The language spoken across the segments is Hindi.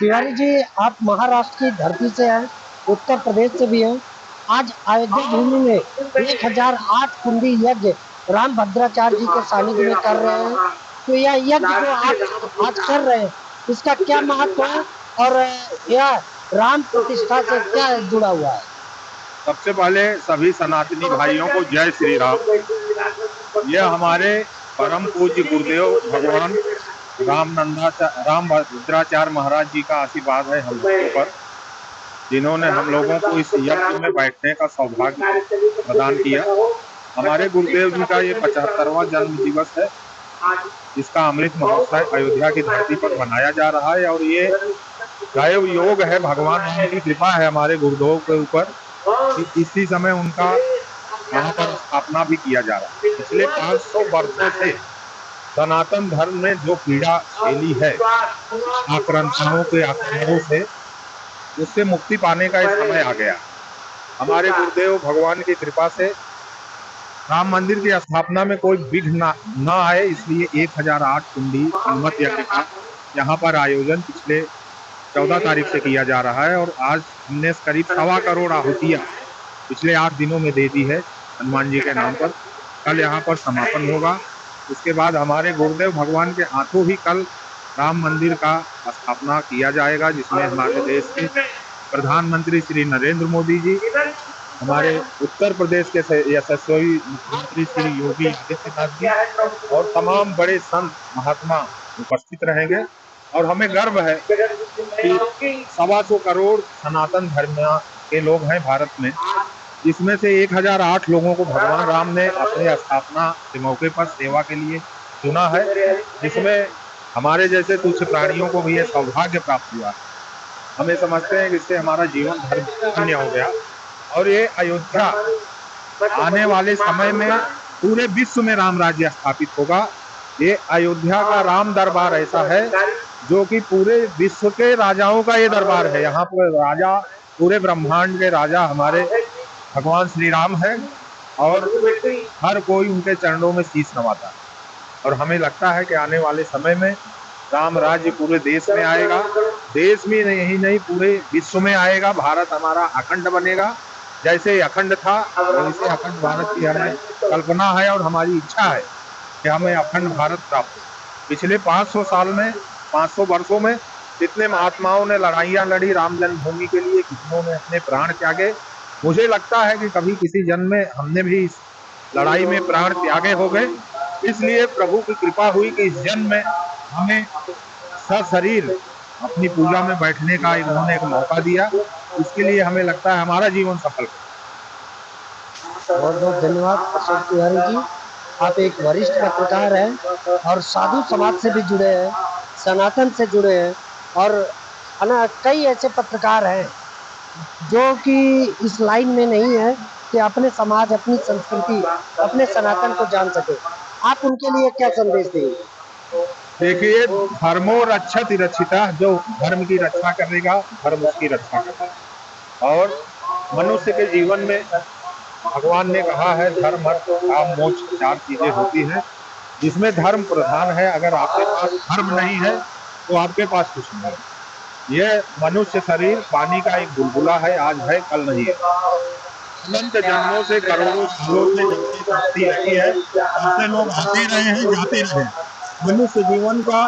तिवारी जी, आप महाराष्ट्र की धरती से हैं, उत्तर प्रदेश से भी हैं। आज अयोध्या भूमि में 1008 कुंडी यज्ञ राम भद्राचार्य जी के सानिध्य में कर रहे हैं। तो यह यज्ञ जो आप आज कर रहे हैं, इसका क्या महत्व है और यह राम प्रतिष्ठा से क्या जुड़ा हुआ है? सबसे पहले सभी सनातनी भाइयों को जय श्री राम। यह हमारे परम पूज्य गुरुदेव भगवान राम भद्राचार्य महाराज जी का आशीर्वाद है हम लोगों पर, जिन्होंने हम लोगों को इस यज्ञ में बैठने का सौभाग्य प्रदान किया। हमारे गुरुदेव जी का ये 75वां जन्म दिवस है, जिसका अमृत महोत्सव अयोध्या की धरती पर मनाया जा रहा है और ये दैव योग है, भगवान राम की कृपा है हमारे गुरुदेव के ऊपर कि इसी समय उनका यहाँ पर स्थापना भी किया जा रहा है। पिछले 500 वर्षों से सनातन धर्म में जो पीड़ा झेली है आक्रांताओं के आक्रमणों से, उससे मुक्ति पाने का समय आ गया। हमारे गुरुदेव भगवान की कृपा से राम मंदिर की स्थापना में कोई विघ्न न आए, इसलिए 1008 कुंडी हनुमत यज्ञ का यहाँ पर आयोजन पिछले 14 तारीख से किया जा रहा है और आज हमने करीब 1.25 करोड़ आहुतियां पिछले 8 दिनों में दे दी है हनुमान जी के नाम पर। कल यहाँ पर समापन होगा। उसके बाद हमारे गुरुदेव भगवान के हाथों ही कल राम मंदिर का स्थापना किया जाएगा, जिसमें हमारे देश के प्रधानमंत्री श्री नरेंद्र मोदी जी, हमारे उत्तर प्रदेश के यशस्वी मुख्यमंत्री श्री योगी आदित्यनाथ जी और तमाम बड़े संत महात्मा उपस्थित रहेंगे। और हमें गर्व है कि 125 करोड़ सनातन धर्म के लोग हैं भारत में, जिसमें से 1008 लोगों को भगवान राम ने अपने स्थापना के मौके पर सेवा के लिए चुना है, जिसमें हमारे जैसे तुच्छ प्राणियों को भी ये सौभाग्य प्राप्त हुआ है। हमें समझते हैं कि इससे हमारा जीवन धन्य हो गया और ये अयोध्या आने वाले समय में पूरे विश्व में राम राज्य स्थापित होगा। ये अयोध्या का राम दरबार ऐसा है जो कि पूरे विश्व के राजाओं का ये दरबार है। यहाँ पर राजा, पूरे ब्रह्मांड के राजा हमारे भगवान श्री राम है और हर कोई उनके चरणों में शीश नवाता है। और हमें लगता है कि आने वाले समय में राम राज्य पूरे देश में आएगा, देश में नहीं पूरे विश्व में आएगा। भारत हमारा अखंड बनेगा, जैसे अखंड था वैसे अखंड भारत की हमें कल्पना है और हमारी इच्छा है कि हमें अखंड भारत प्राप्त हो। पिछले 500 साल में, 500 वर्षों में कितने महात्माओं ने लड़ाइयां लड़ी राम जन्मभूमि के लिए, कितनों ने अपने प्राण त्यागे। मुझे लगता है कि कभी किसी जन्म में हमने भी इस लड़ाई में प्राण त्यागे हो गए, इसलिए प्रभु की कृपा हुई कि इस जन्म में हमें सशरीर अपनी पूजा में बैठने का इन्होंने एक मौका दिया। इसके लिए हमें लगता है हमारा जीवन सफल। बहुत बहुत धन्यवाद अशोक तिवारी जी। आप एक वरिष्ठ पत्रकार हैं और साधु समाज से भी जुड़े हैं, सनातन से जुड़े हैं और कई ऐसे पत्रकार हैं जो कि इस लाइन में नहीं है कि अपने समाज, अपनी संस्कृति, अपने सनातन को जान सके। आप उनके लिए क्या संदेश देंगे? देखिए, धर्मो रक्षति रक्षिता, जो धर्म की रक्षा करेगा धर्म उसकी रक्षा करेगा। और मनुष्य के जीवन में भगवान ने कहा है धर्म अर्थ काम मोक्ष 4 चीजें होती हैं, जिसमें धर्म प्रधान है। अगर आपके पास धर्म नहीं है तो आपके पास कुछ नहीं है। यह मनुष्य शरीर पानी का एक बुलबुला है, आज है कल नहीं है। अनंत जन्मों से करोड़ों सालों से जब सृष्टि रही है, ऐसे लोग आते रहे हैं, जाते रहे। मनुष्य जीवन का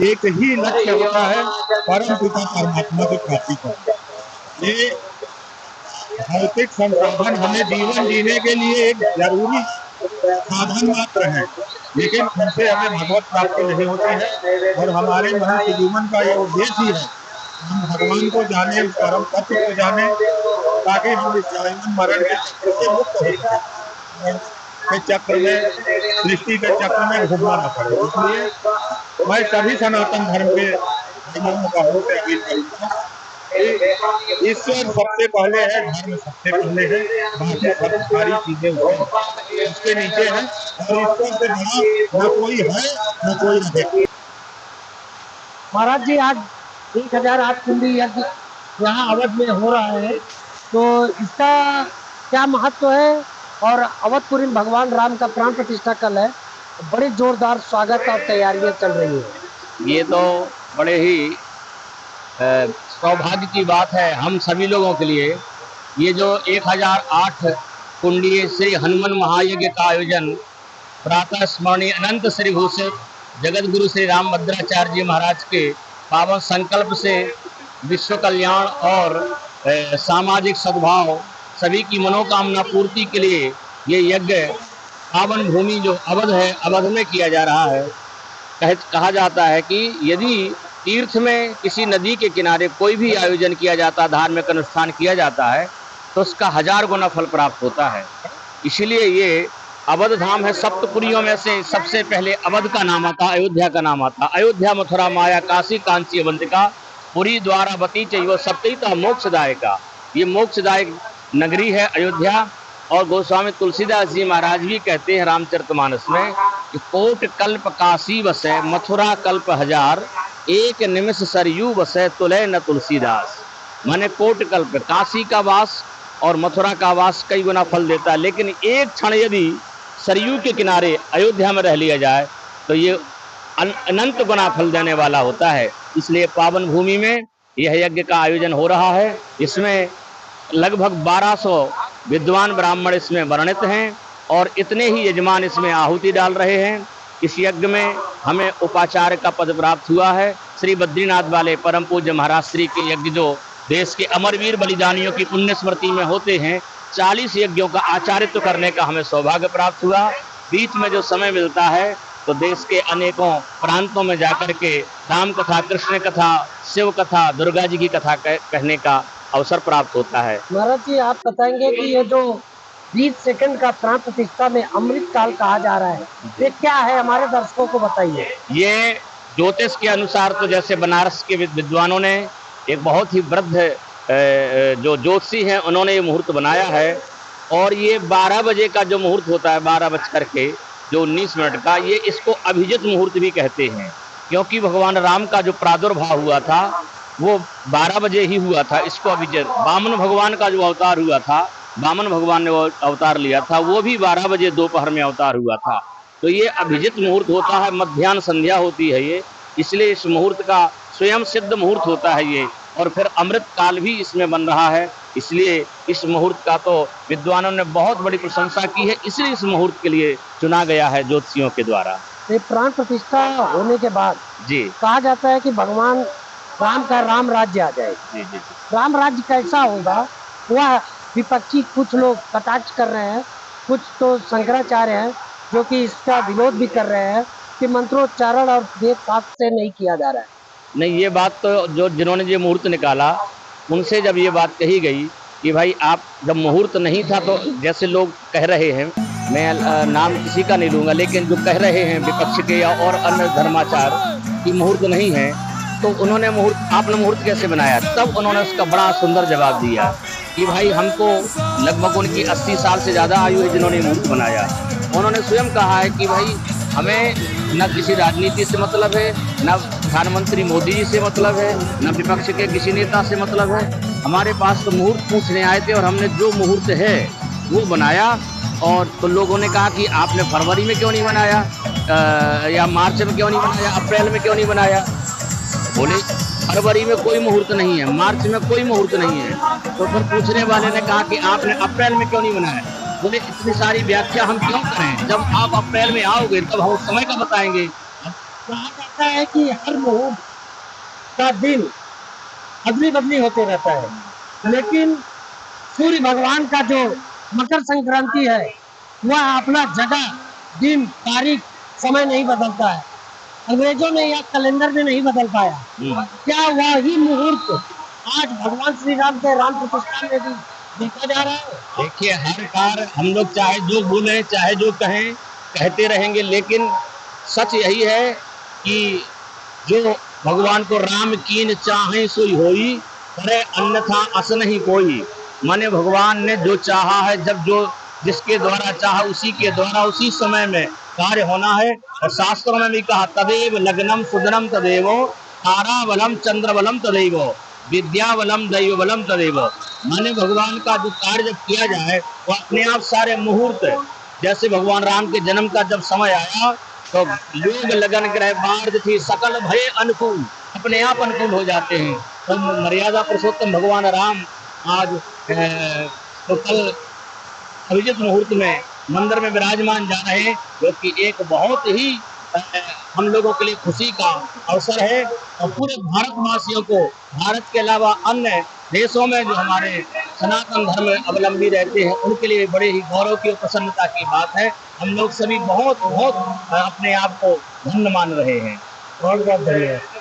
एक ही लक्ष्य होता है, परम पिता परमात्मा की प्राप्ति करना। ये भौतिक संसाधन हमें जीवन जीने के लिए एक जरूरी साधन मात्र है, लेकिन उनसे हमें भगवत प्राप्ति नहीं होती है। और हमारे मनुष्य जीवन का ये उद्देश्य ही है हम भगवान को जाने, उस परम तत्व को जाने, ताकि हम इस जीवन मरण के चक्र से मुक्त हो सके, के चक्र में, सृष्टि के चक्र में घूमना न पड़े। इसलिए मैं सभी सनातन धर्म के भाइयों का हमसे अपील करूंगा, ईश्वर सबसे पहले है, धर्म सबसे पहले है, बाकी सब सारी चीजें उसके नीचे है और ईश्वर से बड़ा न कोई है न कोई रहेगा। महाराज जी, आज 1008 कुंडी यज्ञ यहाँ अवध में हो रहा है, तो इसका क्या महत्व है? और अवधपुरी में भगवान राम का प्राण प्रतिष्ठा कल है, बड़ी जोरदार स्वागत और तैयारियां चल रही है। ये तो बड़े ही सौभाग्य की बात है हम सभी लोगों के लिए। ये जो 1008 कुंडीय श्री हनुमान महायज्ञ का आयोजन प्रातः स्मरणीय अनंत श्री भूषित जगत गुरु श्री रामभद्राचार्य जी महाराज के पावन संकल्प से विश्व कल्याण और सामाजिक सद्भाव सभी की मनोकामना पूर्ति के लिए ये यज्ञ पावन भूमि जो अवध है, अवध में किया जा रहा है। कहा जाता है कि यदि तीर्थ में किसी नदी के किनारे कोई भी आयोजन किया जाता, धार्मिक अनुष्ठान किया जाता है, तो उसका 1000 गुना फल प्राप्त होता है। इसीलिए ये अवध धाम है। सप्तपुरियों में से सबसे पहले अवध का नाम आता, अयोध्या का नाम आता। अयोध्या मथुरा माया काशी कांची अवंतिका पुरी द्वारावती चैव सप्तैता मोक्षदायका। ये मोक्षदायक नगरी है अयोध्या। और गोस्वामी तुलसीदास जी महाराज भी कहते हैं रामचरितमानस में कि कोट कल्प काशी बसे मथुरा कल्प 1000 एक निमिष सरयू बसे तुलय न तुलसीदास। माने कोट कल्प काशी का वास और मथुरा का वास कई गुना फल देता है, लेकिन एक क्षण यदि सरयू के किनारे अयोध्या में रह लिया जाए तो ये अनंत गुना फल देने वाला होता है। इसलिए पावन भूमि में यह यज्ञ का आयोजन हो रहा है। इसमें लगभग 1200 विद्वान ब्राह्मण इसमें वर्णित हैं और इतने ही यजमान इसमें आहुति डाल रहे हैं। इस यज्ञ में हमें उपाचार्य का पद प्राप्त हुआ है। श्री बद्रीनाथ वाले परम पूज्य महाराज श्री के यज्ञ जो देश के अमरवीर बलिदानियों की पुण्य स्मृति में होते हैं, 40 यज्ञों का आचार्यत्व करने का हमें सौभाग्य प्राप्त हुआ। बीच में जो समय मिलता है तो देश के अनेकों प्रांतों में जाकर के राम कथा, कृष्ण कथा, शिव कथा, दुर्गा जी की कथा कहने का अवसर प्राप्त होता है। महाराज जी, आप बताएंगे कि ये जो 20 सेकंड का प्राण प्रतिष्ठा में अमृत काल कहा जा रहा है, ये क्या है, हमारे दर्शकों को बताइए। ये ज्योतिष के अनुसार तो जैसे बनारस के विद्वानों ने एक बहुत ही वृद्ध जो ज्योतिषी हैं उन्होंने ये मुहूर्त बनाया है। और ये 12 बजे का जो मुहूर्त होता है, 12 बज करके जो 19 मिनट का, ये इसको अभिजित मुहूर्त भी कहते हैं, क्योंकि भगवान राम का जो प्रादुर्भाव हुआ था वो 12 बजे ही हुआ था। इसको अभिजित, वामन भगवान का जो अवतार हुआ था, वामन भगवान ने वो अवतार लिया था, वो भी 12 बजे दोपहर में अवतार हुआ था। तो ये अभिजित मुहूर्त होता है, मध्याह्न संध्या होती है ये, इसलिए इस मुहूर्त का स्वयं सिद्ध मुहूर्त होता है ये। और फिर अमृत काल भी इसमें बन रहा है, इसलिए इस मुहूर्त का तो विद्वानों ने बहुत बड़ी प्रशंसा की है, इसलिए इस मुहूर्त के लिए चुना गया है ज्योतिषियों के द्वारा। ये प्राण प्रतिष्ठा होने के बाद जी कहा जाता है कि भगवान राम का राम राज्य आ जाए। जी जी राम राज्य कैसा होगा, वह विपक्षी कुछ लोग कटाक्ष कर रहे हैं, कुछ तो शंकराचार्य हैं जो कि इसका विरोध भी कर रहे हैं कि मंत्रोच्चारण और वेद पाठ से नहीं किया जा रहा है। नहीं, ये बात तो जो जिन्होंने ये मुहूर्त निकाला उनसे जब ये बात कही गई कि भाई आप जब मुहूर्त नहीं था तो जैसे लोग कह रहे हैं, मैं नाम किसी का नहीं लूँगा, लेकिन जो कह रहे हैं विपक्ष के या और अन्य धर्माचार कि मुहूर्त नहीं है, तो उन्होंने आपने मुहूर्त कैसे बनाया? तब उन्होंने उसका बड़ा सुंदर जवाब दिया कि भाई हमको लगभग उनकी 80 साल से ज़्यादा आयु है जिन्होंने मुहूर्त बनाया। उन्होंने स्वयं कहा है कि भाई हमें न किसी राजनीति से मतलब है, न प्रधानमंत्री मोदी जी से मतलब है, न विपक्ष के किसी नेता से मतलब है। हमारे पास तो मुहूर्त पूछने आए थे और हमने जो मुहूर्त है वो बनाया। और तो लोगों ने कहा कि आपने फरवरी में क्यों नहीं बनाया, या मार्च में क्यों नहीं बनाया, अप्रैल में क्यों नहीं बनाया? बोले फरवरी में कोई मुहूर्त नहीं है, मार्च में कोई मुहूर्त नहीं है। तो फिर पूछने वाले ने कहा कि आपने अप्रैल में क्यों नहीं बनाया? बोले इतनी सारी व्याख्या हम क्यों करें, जब आप अप्रैल में आओगे तब हम उस समय का बताएंगे। कहा जाता है कि हर मुहूर्त का दिन अदली बदली होते रहता है, लेकिन सूर्य भगवान का जो मकर संक्रांति है वह अपना जगह, दिन, तारीख, समय नहीं बदलता है। अंग्रेजों ने या कैलेंडर में नहीं बदल पाया। क्या वही मुहूर्त आज भगवान श्री राम के राम प्रतिष्ठा में भी देखा जा रहा है? देखिए, हर बार हम लोग चाहे जो बोले चाहे जो कहें, कहते रहेंगे, लेकिन सच यही है कि जो भगवान को राम कीन चाहे सोई होई, करे अन्यथा अस नहीं कोई। माने भगवान ने जो चाहा है, जब जो जिसके द्वारा चाहा उसी के द्वारा उसी समय में कार्य होना है। और शास्त्रों में भी कहा तदेव लग्नम सुदनम तदेवो ताराबलम चंद्रबलम तदेवो विद्याबलम दैवबलम तदेव। माने भगवान का जो कार्य जब किया जाए वो अपने आप सारे मुहूर्त, जैसे भगवान राम के जन्म का जब समय आया तो योग लगन ग्रह बार्ध थी सकल भय अनुकूल। अपने आप अनुकूल हो जाते हैं। तो मर्यादा पुरुषोत्तम भगवान राम आज तो कल अभिजित मुहूर्त में मंदिर में विराजमान जा रहे हैं, जो कि एक बहुत ही हम लोगों के लिए खुशी का अवसर है। और पूरे भारतवासियों को, भारत के अलावा अन्य देशों में जो हमारे सनातन धर्म अवलंबी रहते हैं, उनके लिए बड़े ही गौरव की और प्रसन्नता की बात है। हम लोग सभी बहुत बहुत अपने आप को धन्य मान रहे हैं। बहुत बहुत धन्यवाद।